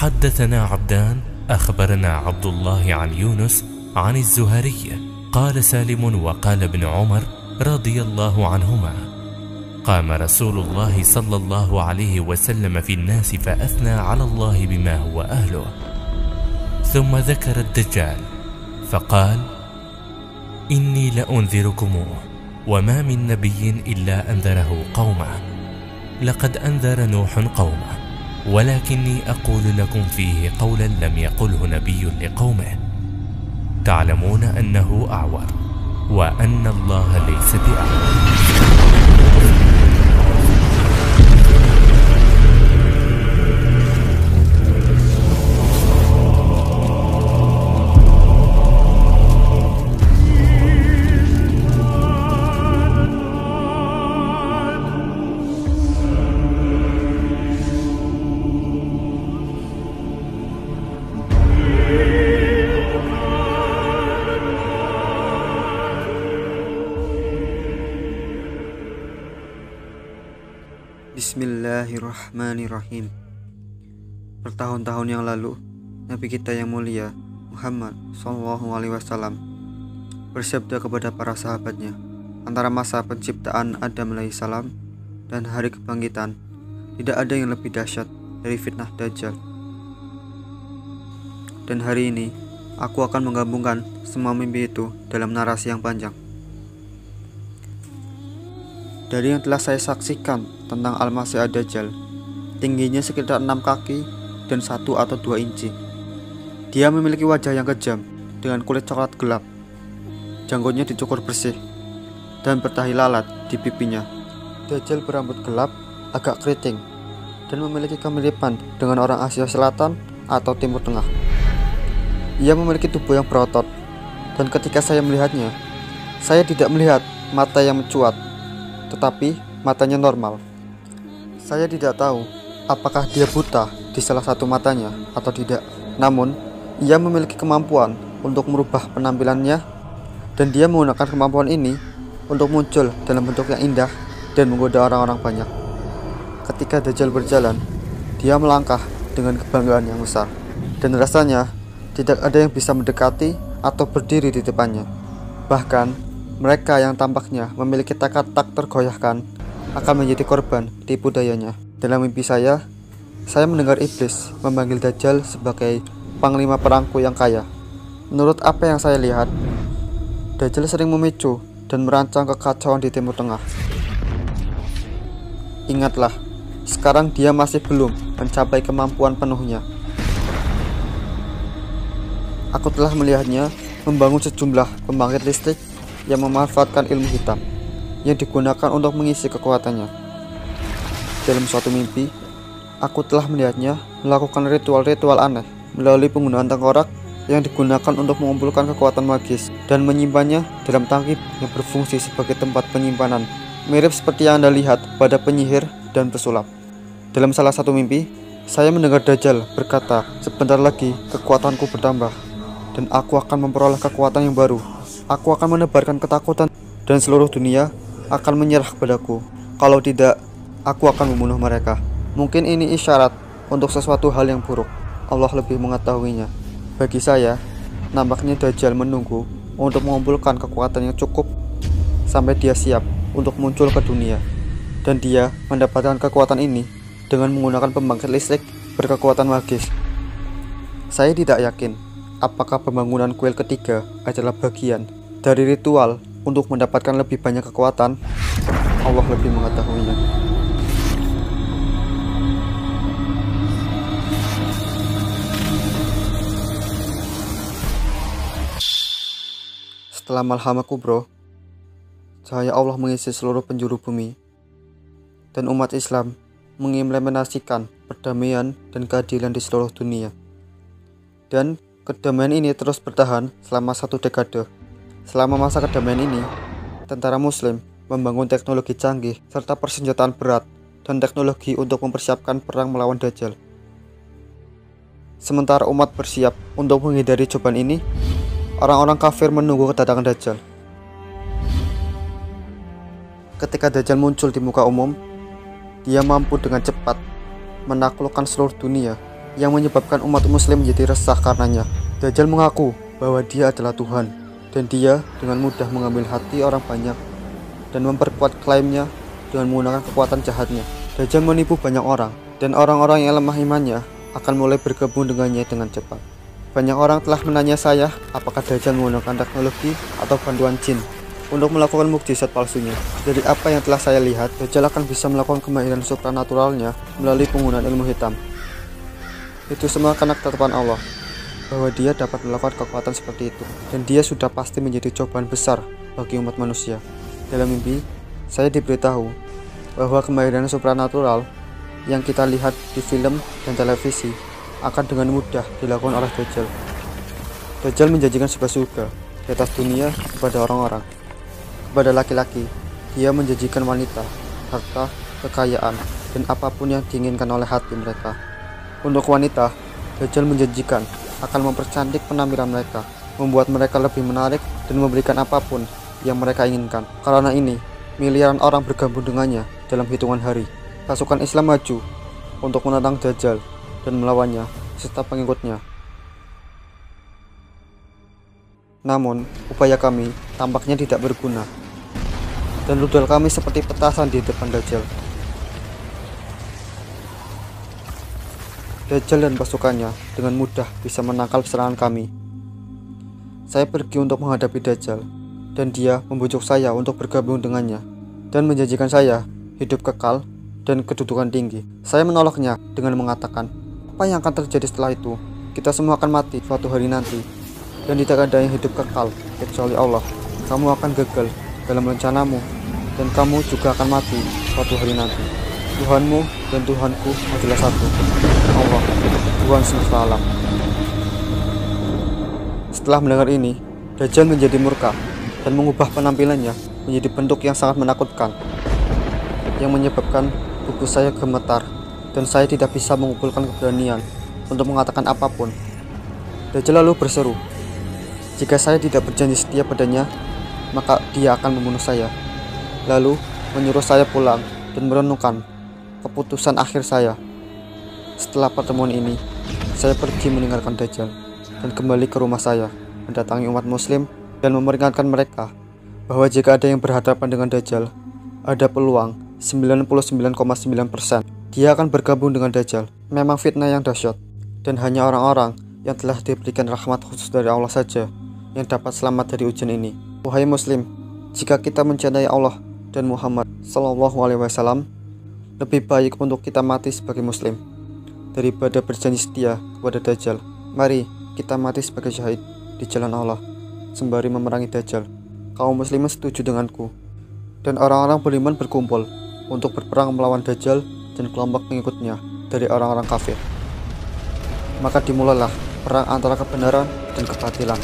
حدثنا عبدان أخبرنا عبد الله عن يونس عن الزهري قال سالم وقال ابن عمر رضي الله عنهما قام رسول الله صلى الله عليه وسلم في الناس فأثنى على الله بما هو أهله، ثم ذكر الدجال فقال إني لأنذركموه وما من نبي إلا أنذره قومه، لقد أنذر نوح قومه ولكني أقول لكم فيه قولا لم يقله نبي لقومه، تعلمون أنه أعور وأن الله ليس بأعور. Bismillahirrahmanirrahim. Bertahun-tahun yang lalu, Nabi kita yang mulia Muhammad SAW bersabda kepada para sahabatnya, antara masa penciptaan Adam alaihissalam dan hari kebangkitan, tidak ada yang lebih dahsyat dari fitnah Dajjal. Dan hari ini, aku akan menggabungkan semua mimpi itu dalam narasi yang panjang. Dari yang telah saya saksikan tentang Al-Masih Ad-Dajjal, tingginya sekitar 6 kaki dan 1 atau 2 inci. Dia memiliki wajah yang kejam dengan kulit coklat gelap, janggutnya dicukur bersih, dan bertahi lalat di pipinya. Dajjal berambut gelap, agak keriting, dan memiliki kemiripan dengan orang Asia Selatan atau Timur Tengah. Ia memiliki tubuh yang berotot, dan ketika saya melihatnya, saya tidak melihat mata yang mencuat, tetapi matanya normal. Saya tidak tahu apakah dia buta di salah satu matanya atau tidak. Namun, ia memiliki kemampuan untuk merubah penampilannya, dan dia menggunakan kemampuan ini untuk muncul dalam bentuk yang indah dan menggoda orang-orang banyak. Ketika Dajjal berjalan, dia melangkah dengan kebanggaan yang besar, dan rasanya tidak ada yang bisa mendekati atau berdiri di depannya. Bahkan mereka yang tampaknya memiliki tekad tak tergoyahkan akan menjadi korban tipu dayanya. Dalam mimpi saya mendengar iblis memanggil Dajjal sebagai panglima perangku yang kaya. Menurut apa yang saya lihat, Dajjal sering memicu dan merancang kekacauan di Timur Tengah. Ingatlah, sekarang dia masih belum mencapai kemampuan penuhnya. Aku telah melihatnya membangun sejumlah pembangkit listrik yang memanfaatkan ilmu hitam yang digunakan untuk mengisi kekuatannya. Dalam suatu mimpi, aku telah melihatnya melakukan ritual-ritual aneh melalui penggunaan tengkorak yang digunakan untuk mengumpulkan kekuatan magis dan menyimpannya dalam tangki yang berfungsi sebagai tempat penyimpanan, mirip seperti yang Anda lihat pada penyihir dan pesulap. Dalam salah satu mimpi, saya mendengar Dajjal berkata, "Sebentar lagi kekuatanku bertambah, dan aku akan memperoleh kekuatan yang baru. Aku akan menebarkan ketakutan dan seluruh dunia akan menyerah kepadaku. Kalau tidak, aku akan membunuh mereka." Mungkin ini isyarat untuk sesuatu hal yang buruk. Allah lebih mengetahuinya. Bagi saya, nampaknya Dajjal menunggu untuk mengumpulkan kekuatan yang cukup sampai dia siap untuk muncul ke dunia. Dan dia mendapatkan kekuatan ini dengan menggunakan pembangkit listrik berkekuatan magis. Saya tidak yakin apakah pembangunan kuil ketiga adalah bagian dari ritual untuk mendapatkan lebih banyak kekuatan. Allah lebih mengetahuinya. Setelah Malhamah Kubro, cahaya Allah mengisi seluruh penjuru bumi, dan umat Islam mengimplementasikan perdamaian dan keadilan di seluruh dunia. Dan kedamaian ini terus bertahan selama 1 dekade. Selama masa kedamaian ini, tentara muslim membangun teknologi canggih serta persenjataan berat dan teknologi untuk mempersiapkan perang melawan Dajjal. Sementara umat bersiap untuk menghindari cobaan ini, orang-orang kafir menunggu kedatangan Dajjal. Ketika Dajjal muncul di muka umum, dia mampu dengan cepat menaklukkan seluruh dunia yang menyebabkan umat muslim menjadi resah karenanya. Dajjal mengaku bahwa dia adalah Tuhan, dan dia dengan mudah mengambil hati orang banyak dan memperkuat klaimnya dengan menggunakan kekuatan jahatnya. Dajjal menipu banyak orang, dan orang-orang yang lemah imannya akan mulai bergabung dengannya dengan cepat. Banyak orang telah menanya saya apakah Dajjal menggunakan teknologi atau bantuan jin untuk melakukan mukjizat palsunya. Dari apa yang telah saya lihat, Dajjal akan bisa melakukan kemahiran supranaturalnya melalui penggunaan ilmu hitam. Itu semua karena ketetapan Allah, bahwa dia dapat melakukan kekuatan seperti itu, dan dia sudah pasti menjadi cobaan besar bagi umat manusia. Dalam mimpi, saya diberitahu bahwa kemahiran supranatural yang kita lihat di film dan televisi akan dengan mudah dilakukan oleh Dajjal. Dajjal menjanjikan sebuah surga di atas dunia kepada orang-orang. Kepada laki-laki, dia menjanjikan wanita, harta, kekayaan, dan apapun yang diinginkan oleh hati mereka. Untuk wanita, Dajjal menjanjikan akan mempercantik penampilan mereka, membuat mereka lebih menarik, dan memberikan apapun yang mereka inginkan. Karena ini, miliaran orang bergabung dengannya dalam hitungan hari. Pasukan Islam maju untuk menentang Dajjal dan melawannya serta pengikutnya. Namun, upaya kami tampaknya tidak berguna, dan rudal kami seperti petasan di depan Dajjal. Dajjal dan pasukannya dengan mudah bisa menangkal serangan kami. Saya pergi untuk menghadapi Dajjal, dan dia membujuk saya untuk bergabung dengannya, dan menjanjikan saya hidup kekal dan kedudukan tinggi. Saya menolaknya dengan mengatakan, apa yang akan terjadi setelah itu? Kita semua akan mati suatu hari nanti, dan tidak ada yang hidup kekal kecuali Allah. Kamu akan gagal dalam rencanamu, dan kamu juga akan mati suatu hari nanti. Tuhanmu dan Tuhanku adalah satu, Allah, Tuhan semesta alam. Setelah mendengar ini, Dajjal menjadi murka dan mengubah penampilannya menjadi bentuk yang sangat menakutkan, yang menyebabkan tubuh saya gemetar, dan saya tidak bisa mengumpulkan keberanian untuk mengatakan apapun. Dajjal lalu berseru, jika saya tidak berjanji setia padanya, maka dia akan membunuh saya. Lalu menyuruh saya pulang dan merenungkan keputusan akhir saya. Setelah pertemuan ini, saya pergi meninggalkan Dajjal dan kembali ke rumah saya, mendatangi umat muslim dan memperingatkan mereka bahwa jika ada yang berhadapan dengan Dajjal, ada peluang 99,9% dia akan bergabung dengan Dajjal. Memang fitnah yang dahsyat, dan hanya orang-orang yang telah diberikan rahmat khusus dari Allah saja yang dapat selamat dari ujian ini. Wahai muslim, jika kita mencintai Allah dan Muhammad SAW, lebih baik untuk kita mati sebagai muslim daripada berjanji setia kepada Dajjal. Mari kita mati sebagai syahid di jalan Allah sembari memerangi Dajjal. Kaum muslimin setuju denganku, dan orang-orang beriman berkumpul untuk berperang melawan Dajjal dan kelompok pengikutnya dari orang-orang kafir. Maka dimulailah perang antara kebenaran dan kebatilan.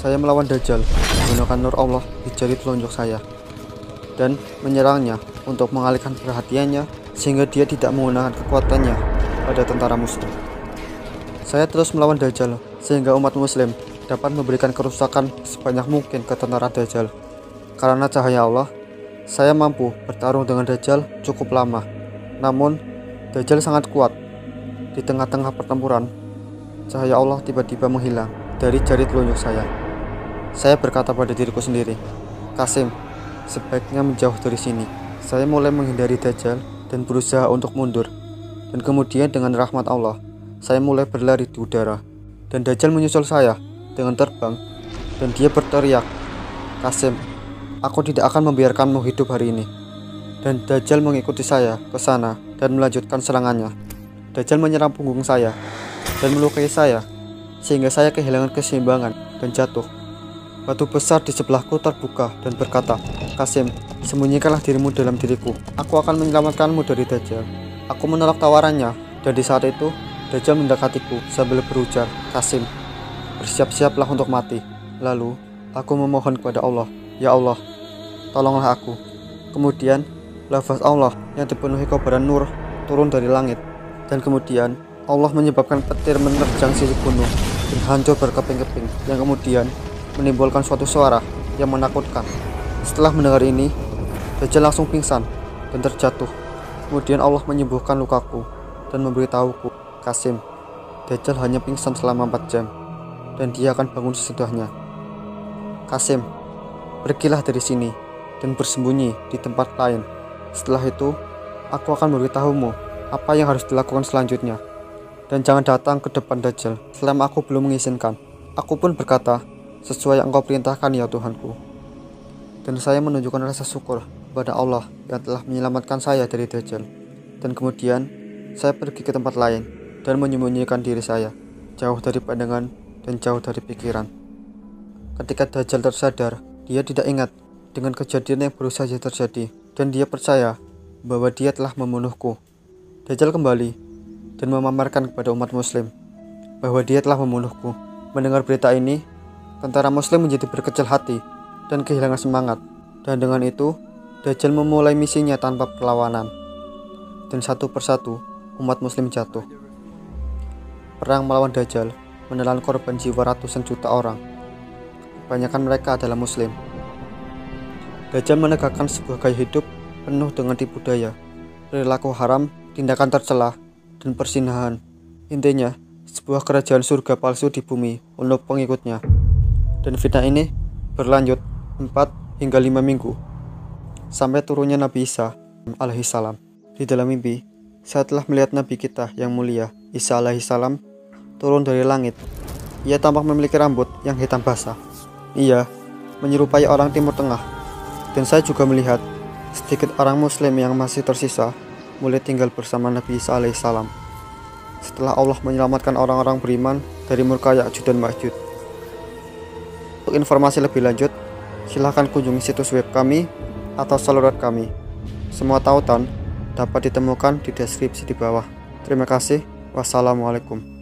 Saya melawan Dajjal menggunakan nur Allah di jari telunjuk saya dan menyerangnya untuk mengalihkan perhatiannya sehingga dia tidak menggunakan kekuatannya pada tentara muslim. Saya terus melawan Dajjal sehingga umat muslim dapat memberikan kerusakan sebanyak mungkin ke tentara Dajjal. Karena cahaya Allah, saya mampu bertarung dengan Dajjal cukup lama. Namun, Dajjal sangat kuat. Di tengah-tengah pertempuran, cahaya Allah tiba-tiba menghilang dari jari telunjuk saya. Saya berkata pada diriku sendiri, Qasim, sebaiknya menjauh dari sini. Saya mulai menghindari Dajjal dan berusaha untuk mundur. Dan kemudian dengan rahmat Allah, saya mulai berlari di udara. Dan Dajjal menyusul saya dengan terbang, dan dia berteriak, Qasim, aku tidak akan membiarkanmu hidup hari ini. Dan Dajjal mengikuti saya ke sana dan melanjutkan serangannya. Dajjal menyerang punggung saya dan melukai saya, sehingga saya kehilangan keseimbangan dan jatuh. Batu besar di sebelahku terbuka dan berkata, Qasim, sembunyikanlah dirimu dalam diriku. Aku akan menyelamatkanmu dari Dajjal. Aku menolak tawarannya, dan di saat itu Dajjal mendekatiku sambil berujar, Qasim, bersiap-siaplah untuk mati. Lalu aku memohon kepada Allah, Ya Allah, tolonglah aku. Kemudian lafaz Allah yang dipenuhi kobaran nur turun dari langit, dan kemudian Allah menyebabkan petir menerjang sisi gunung dan hancur berkeping-keping, yang kemudian menimbulkan suatu suara yang menakutkan. Setelah mendengar ini, Dajjal langsung pingsan dan terjatuh. Kemudian Allah menyembuhkan lukaku dan memberitahuku, Qasim, Dajjal hanya pingsan selama 4 jam dan dia akan bangun sesudahnya. Qasim, pergilah dari sini dan bersembunyi di tempat lain. Setelah itu, aku akan memberitahumu apa yang harus dilakukan selanjutnya. Dan jangan datang ke depan Dajjal selama aku belum mengizinkan. Aku pun berkata, sesuai yang engkau perintahkan ya Tuhanku. Dan saya menunjukkan rasa syukur kepada Allah yang telah menyelamatkan saya dari Dajjal. Dan kemudian, saya pergi ke tempat lain dan menyembunyikan diri saya, jauh dari pandangan dan jauh dari pikiran. Ketika Dajjal tersadar, dia tidak ingat dengan kejadian yang baru saja terjadi, dan dia percaya bahwa dia telah membunuhku. Dajjal kembali dan memamerkan kepada umat muslim bahwa dia telah membunuhku. Mendengar berita ini, tentara muslim menjadi berkecil hati dan kehilangan semangat, dan dengan itu Dajjal memulai misinya tanpa perlawanan, dan satu persatu umat muslim jatuh. Perang melawan Dajjal menelan korban jiwa ratusan juta orang. Kebanyakan mereka adalah muslim. Dajjal menegakkan sebuah gaya hidup penuh dengan tipu daya, perilaku haram, tindakan tercela, dan persinahan. Intinya, sebuah kerajaan surga palsu di bumi untuk pengikutnya. Dan fitnah ini berlanjut 4 hingga 5 minggu sampai turunnya Nabi Isa alaihissalam. Di dalam mimpi, saya telah melihat Nabi kita yang mulia Isa alaihissalam turun dari langit. Ia tampak memiliki rambut yang hitam basah. Ia menyerupai orang Timur Tengah. Dan saya juga melihat sedikit orang muslim yang masih tersisa mulai tinggal bersama Nabi Isa alaihissalam setelah Allah menyelamatkan orang-orang beriman dari murka Ya'juj dan Ma'juj. Untuk informasi lebih lanjut, silahkan kunjungi situs web kami atau saluran kami. Semua tautan dapat ditemukan di deskripsi di bawah. Terima kasih. Wassalamualaikum.